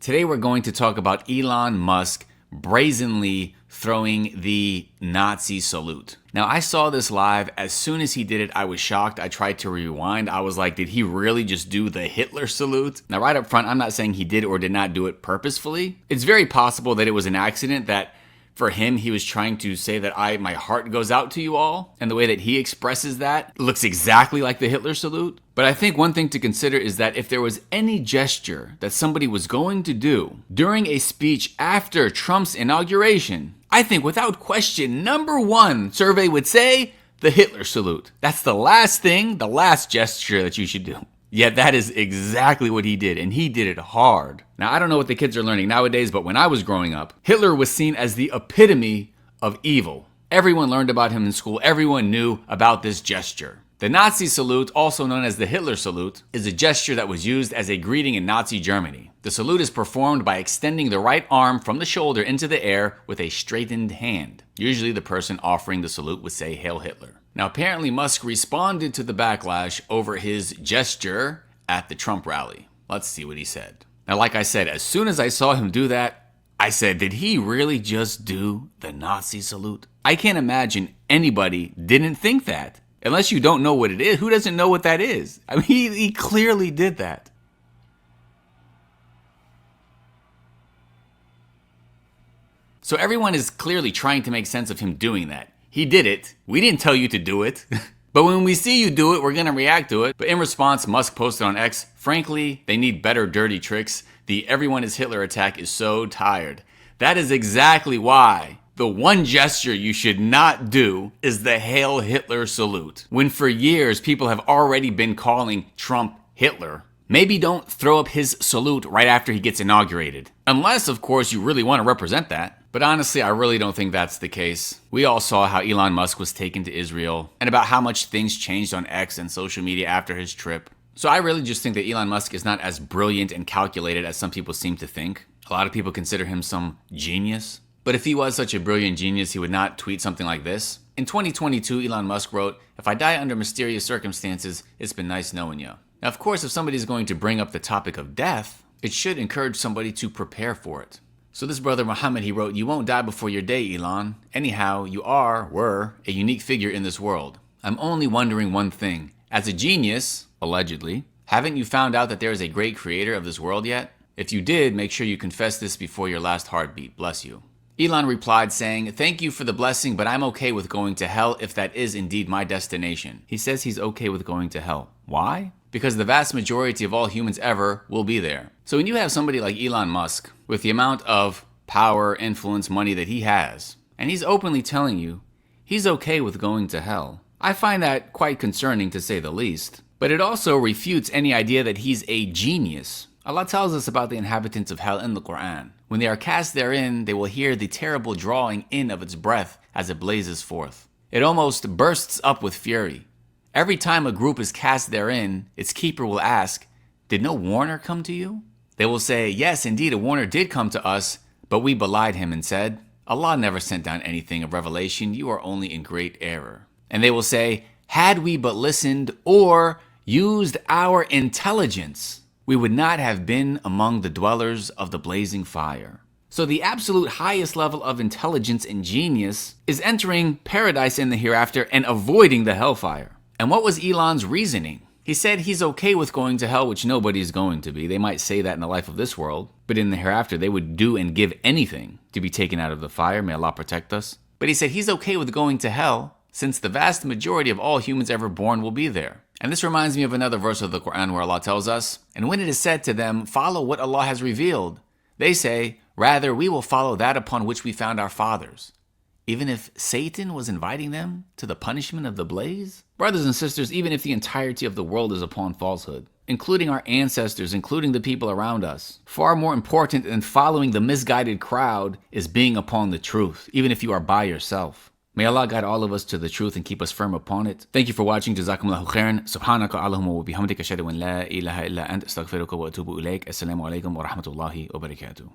Today we're going to talk about Elon Musk brazenly throwing the Nazi salute. Now, I saw this live. As soon as he did it, I was shocked. I tried to rewind. I was like, did he really just do the Hitler salute? Now, right up front, I'm not saying he did or did not do it purposefully. It's very possible that it was an accident, that for him, he was trying to say that my heart goes out to you all. And the way that he expresses that looks exactly like the Hitler salute. But I think one thing to consider is that if there was any gesture that somebody was going to do during a speech after Trump's inauguration, I think without question, number one survey would say the Hitler salute. That's the last gesture that you should do. Yet that is exactly what he did, and he did it hard. Now, I don't know what the kids are learning nowadays, but when I was growing up, Hitler was seen as the epitome of evil. Everyone learned about him in school. Everyone knew about this gesture. The Nazi salute, also known as the Hitler salute, is a gesture that was used as a greeting in Nazi Germany. The salute is performed by extending the right arm from the shoulder into the air with a straightened hand. Usually the person offering the salute would say, "Hail Hitler." Now, apparently Musk responded to the backlash over his gesture at the Trump rally. Let's see what he said. Now, like I said, as soon as I saw him do that, I said, did he really just do the Nazi salute? I can't imagine anybody didn't think that. Unless you don't know what it is. Who doesn't know what that is? I mean, he clearly did that. So everyone is clearly trying to make sense of him doing that. He did it. We didn't tell you to do it. But when we see you do it, we're going to react to it. But in response, Musk posted on X, frankly, they need better dirty tricks. The everyone is Hitler attack is so tired. That is exactly why the one gesture you should not do is the Hail Hitler salute. When for years, people have already been calling Trump Hitler. Maybe don't throw up his salute right after he gets inaugurated. Unless, of course, you really want to represent that. But honestly, I really don't think that's the case. We all saw how Elon Musk was taken to Israel and about how much things changed on X and social media after his trip. So I really just think that Elon Musk is not as brilliant and calculated as some people seem to think. A lot of people consider him some genius. But if he was such a brilliant genius, he would not tweet something like this. In 2022, Elon Musk wrote, "If I die under mysterious circumstances, it's been nice knowing you." Now, of course, if somebody's going to bring up the topic of death, it should encourage somebody to prepare for it. So this brother Muhammad, he wrote, "You won't die before your day, Elon. Anyhow, you were a unique figure in this world. I'm only wondering one thing. As a genius, allegedly, haven't you found out that there is a great creator of this world yet? If you did, make sure you confess this before your last heartbeat. Bless you." Elon replied saying, "Thank you for the blessing, but I'm okay with going to hell if that is indeed my destination." He says he's okay with going to hell. Why? Because the vast majority of all humans ever will be there. So when you have somebody like Elon Musk, with the amount of power, influence, money that he has, and he's openly telling you he's okay with going to hell, I find that quite concerning to say the least. But it also refutes any idea that he's a genius. Allah tells us about the inhabitants of hell in the Quran. When they are cast therein, they will hear the terrible drawing in of its breath as it blazes forth. It almost bursts up with fury. Every time a group is cast therein, its keeper will ask, "Did no warner come to you?" They will say, "Yes, indeed, a warner did come to us, but we belied him and said, Allah never sent down anything of revelation. You are only in great error." And they will say, "Had we but listened or used our intelligence, we would not have been among the dwellers of the blazing fire." So the absolute highest level of intelligence and genius is entering paradise in the hereafter and avoiding the hellfire. And what was Elon's reasoning? He said he's okay with going to hell, which nobody's going to be. They might say that in the life of this world, but in the hereafter, they would do and give anything to be taken out of the fire. May Allah protect us. But he said he's okay with going to hell since the vast majority of all humans ever born will be there. And this reminds me of another verse of the Quran where Allah tells us, "And when it is said to them, follow what Allah has revealed, they say, rather we will follow that upon which we found our fathers, even if Satan was inviting them to the punishment of the blaze." Brothers and sisters, even if the entirety of the world is upon falsehood, including our ancestors, including the people around us, far more important than following the misguided crowd is being upon the truth, even if you are by yourself. May Allah guide all of us to the truth and keep us firm upon it. Thank you for watching. jazakumAllahukhairan. Subhanaka Allahumma wa bihamdika ashhadu an la ilaha illa anta astaghfiruka wa atubu ilayk. Assalamu alaikum wa rahmatullahi wa barakatuh.